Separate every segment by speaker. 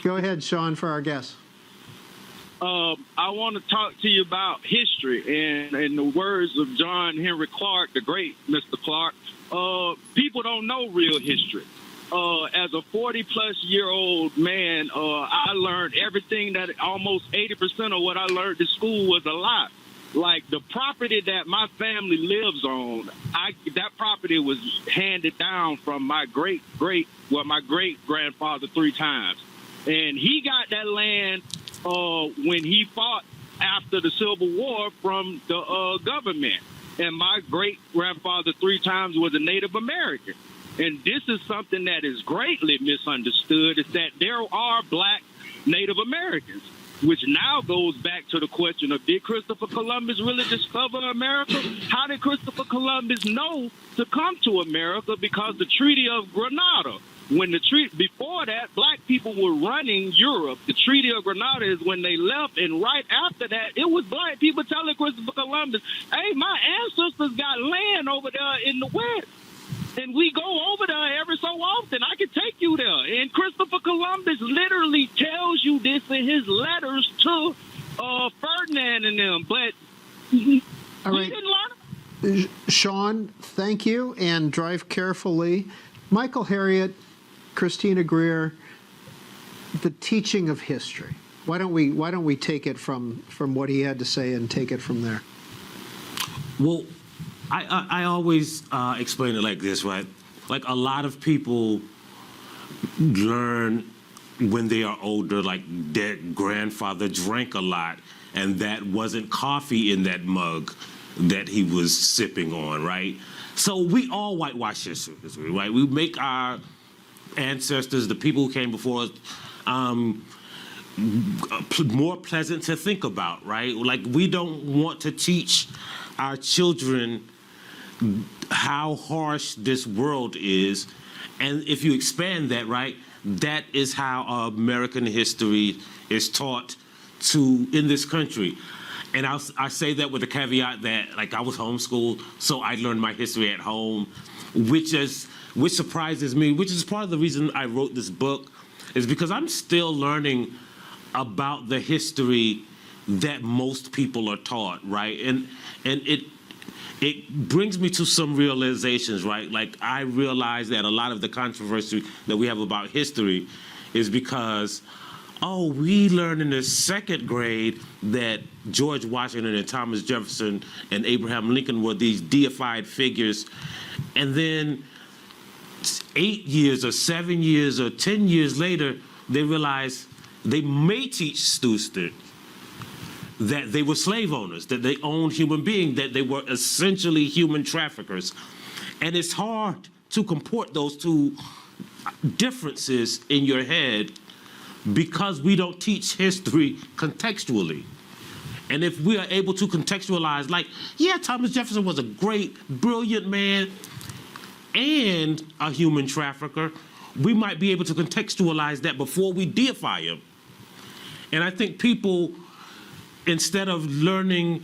Speaker 1: Go ahead, Sean, for our guest.
Speaker 2: I want to talk to you about history, and in the words of John Henry Clark, the great Mr. Clark, people don't know real history. As a 40-plus-year-old man, I learned everything that almost 80% of what I learned in school was a lie. Like the property that my family lives on, that property was handed down from my great-grandfather 3 times. And he got that land when he fought after the Civil War from the government. And my great-grandfather 3 times was a Native American. And this is something that is greatly misunderstood, is that there are black Native Americans, which now goes back to the question of, did Christopher Columbus really discover America? How did Christopher Columbus know to come to America? Because the Treaty of Grenada, before that, black people were running Europe. The Treaty of Grenada is when they left, and right after that, it was black people telling Christopher Columbus, hey, my ancestors got land over there in the West. And we go over there every so often. I can take you there. And Christopher Columbus literally tells you this in his letters to Ferdinand and them. But
Speaker 1: all right,
Speaker 2: didn't learn.
Speaker 1: Sean, thank you, and drive carefully. Michael Harriot, Christina Greer, the teaching of history. Why don't we take it from what he had to say and take it from there?
Speaker 3: Well, I always explain it like this, right? Like a lot of people learn when they are older, like their grandfather drank a lot, and that wasn't coffee in that mug that he was sipping on, right? So we all whitewash history, right? We make our ancestors, the people who came before us, more pleasant to think about, right? Like we don't want to teach our children how harsh this world is. And if you expand that, right, that is how American history is taught in this country. And I say that with the caveat that, like, I was homeschooled, so I learned my history at home, which surprises me, which is part of the reason I wrote this book, is because I'm still learning about the history that most people are taught, right? And it brings me to some realizations, right? Like, I realize that a lot of the controversy that we have about history is because, we learned in the 2nd grade that George Washington and Thomas Jefferson and Abraham Lincoln were these deified figures. And then 8 years or 7 years or 10 years later, they realize they may teach students that they were slave owners, that they owned human beings, that they were essentially human traffickers. And it's hard to comport those two differences in your head because we don't teach history contextually. And if we are able to contextualize, like, yeah, Thomas Jefferson was a great, brilliant man and a human trafficker, we might be able to contextualize that before we deify him. And I think people, instead of learning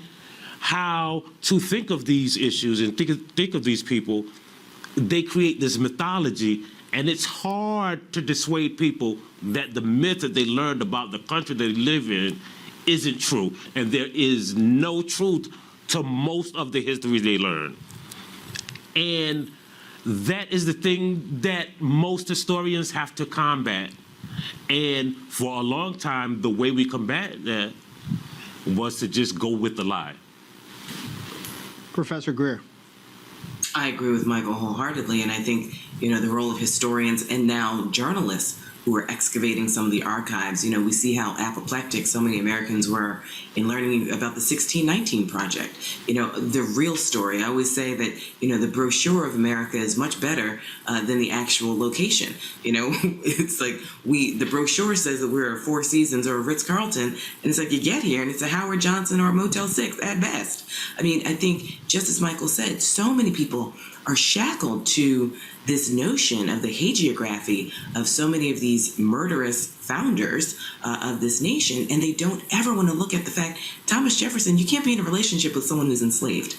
Speaker 3: how to think of these issues and think of these people, they create this mythology, and it's hard to dissuade people that the myth that they learned about the country they live in isn't true, and there is no truth to most of the history they learn. And that is the thing that most historians have to combat. And for a long time, the way we combat that was to just go with the lie.
Speaker 1: Professor Greer.
Speaker 4: I agree with Michael wholeheartedly, and I think, the role of historians and now journalists who are excavating some of the archives, we see how apoplectic so many Americans were in learning about the 1619 Project. The real story, I always say that, the brochure of America is much better than the actual location. It's like the brochure says that we're a Four Seasons or a Ritz-Carlton, and it's like you get here and it's a Howard Johnson or a Motel 6 at best. I think, just as Michael said, so many people are shackled to this notion of the hagiography of so many of these murderous founders of this nation, and they don't ever want to look at the fact, Thomas Jefferson, you can't be in a relationship with someone who's enslaved.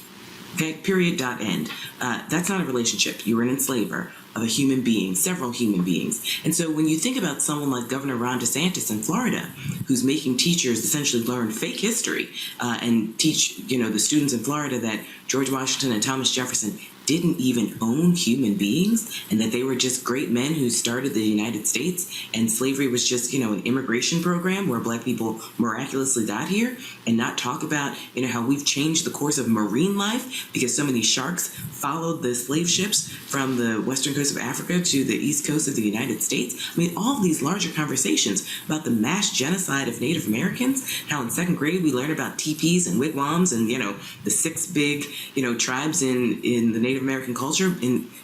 Speaker 4: Okay, period, dot, end. That's not a relationship. You were an enslaver. of a human being, several human beings. And so when you think about someone like Governor Ron DeSantis in Florida, who's making teachers essentially learn fake history and teach, the students in Florida that George Washington and Thomas Jefferson didn't even own human beings and that they were just great men who started the United States and slavery was just, an immigration program where black people miraculously got here, and not talk about, how we've changed the course of marine life because so many sharks followed the slave ships from the western coast of Africa to the east coast of the United States. I mean, all of these larger conversations about the mass genocide of Native Americans, how in second grade we learned about teepees and wigwams and, the 6 big, tribes in the Native American culture,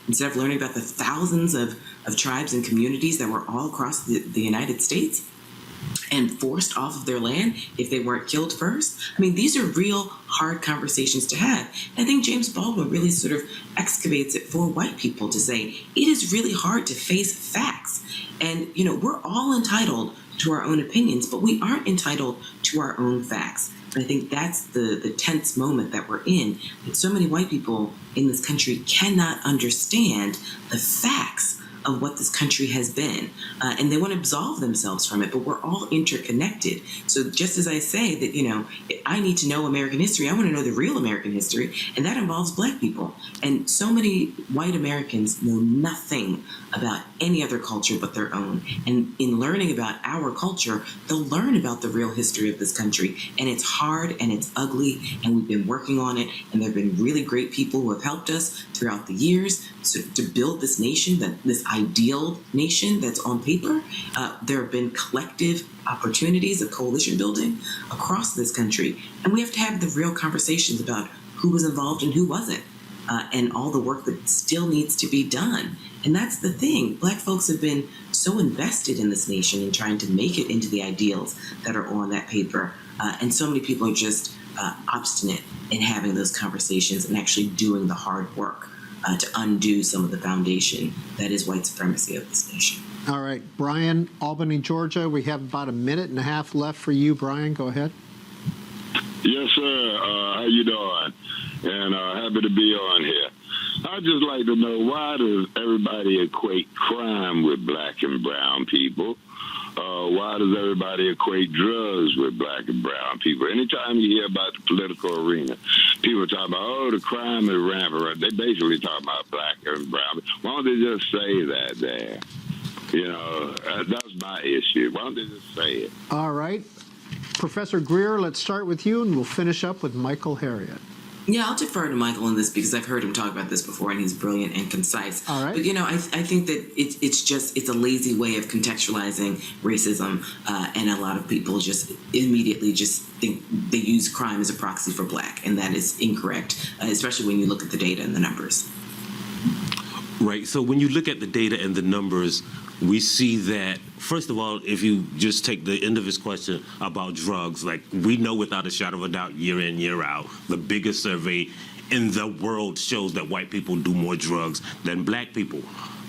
Speaker 4: instead of learning about the thousands of tribes and communities that were all across the United States and forced off of their land if they weren't killed first. I mean, these are real hard conversations to have. And I think James Baldwin really sort of excavates it for white people to say, it is really hard to face facts. And, we're all entitled to our own opinions, but we aren't entitled to our own facts. And I think that's the tense moment that we're in, that so many white people in this country cannot understand the facts of what this country has been. And they want to absolve themselves from it, but we're all interconnected. So just as I say that, I need to know American history, I want to know the real American history, and that involves black people. And so many white Americans know nothing about any other culture but their own. And in learning about our culture, they'll learn about the real history of this country. And it's hard and it's ugly, and we've been working on it, and there have been really great people who have helped us throughout the years to build this nation, this ideal nation that's on paper. There have been collective opportunities of coalition building across this country, and we have to have the real conversations about who was involved and who wasn't, and all the work that still needs to be done. And that's the thing. Black folks have been so invested in this nation and trying to make it into the ideals that are on that paper, and so many people are just obstinate in having those conversations and actually doing the hard work to undo some of the foundation that is white supremacy of this nation.
Speaker 1: All right, Brian, Albany, Georgia. We have about a minute and a half left for you, Brian. Go ahead.
Speaker 5: Yes, sir. How you doing? And happy to be on here. I'd just like to know, why does everybody equate crime with black and brown people? Why does everybody equate drugs with black and brown people? Anytime you hear about the political arena, people talk about, the crime is rampant. They basically talk about black and brown. Why don't they just say that there? That's my issue. Why don't they just say it?
Speaker 1: All right. Professor Greer, let's start with you, and we'll finish up with Michael Harriot.
Speaker 4: Yeah, I'll defer to Michael on this because I've heard him talk about this before, and he's brilliant and concise.
Speaker 1: All right.
Speaker 4: But, I think that it's a lazy way of contextualizing racism, and a lot of people just immediately just think they use crime as a proxy for black, and that is incorrect, especially when you look at the data and the numbers.
Speaker 3: Right. So when you look at the data and the numbers, we see that, first of all, if you just take the end of his question about drugs, like we know without a shadow of a doubt, year in, year out, the biggest survey in the world shows that white people do more drugs than black people.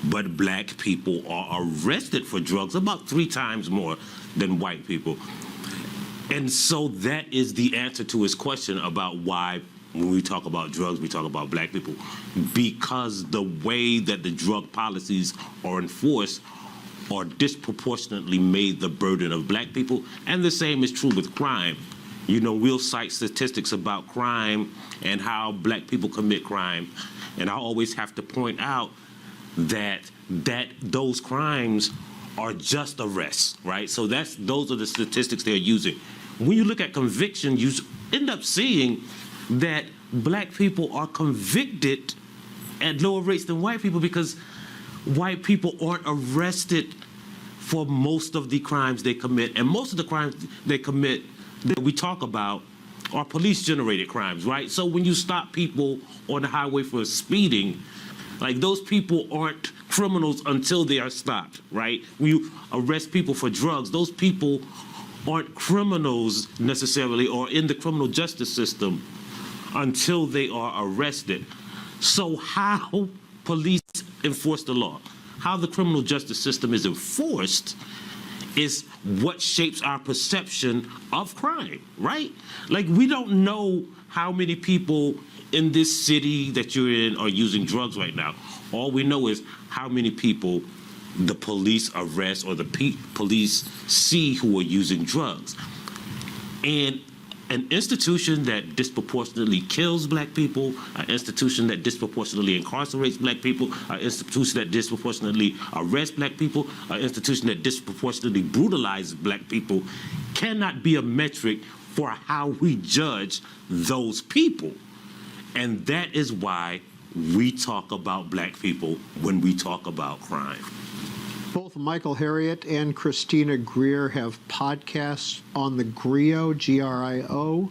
Speaker 3: But black people are arrested for drugs about 3 times more than white people. And so that is the answer to his question about why, when we talk about drugs, we talk about black people, because the way that the drug policies are enforced are disproportionately made the burden of black people. And the same is true with crime. We'll cite statistics about crime and how black people commit crime. And I always have to point out that those crimes are just arrests, right? So those are the statistics they're using. When you look at conviction, you end up seeing that black people are convicted at lower rates than white people because white people aren't arrested for most of the crimes they commit. And most of the crimes they commit that we talk about are police-generated crimes, right? So when you stop people on the highway for speeding, like those people aren't criminals until they are stopped, right? When you arrest people for drugs, those people aren't criminals necessarily or in the criminal justice system until they are arrested. So how police enforce the law, how the criminal justice system is enforced, is what shapes our perception of crime, right? Like, we don't know how many people in this city that you're in are using drugs right now. All we know is how many people the police arrest or the police see who are using drugs. And an institution that disproportionately kills black people, an institution that disproportionately incarcerates black people, an institution that disproportionately arrests black people, an institution that disproportionately brutalizes black people cannot be a metric for how we judge those people. And that is why we talk about black people when we talk about crime.
Speaker 1: Both Michael Harriot and Christina Greer have podcasts on the GRIO, GRIO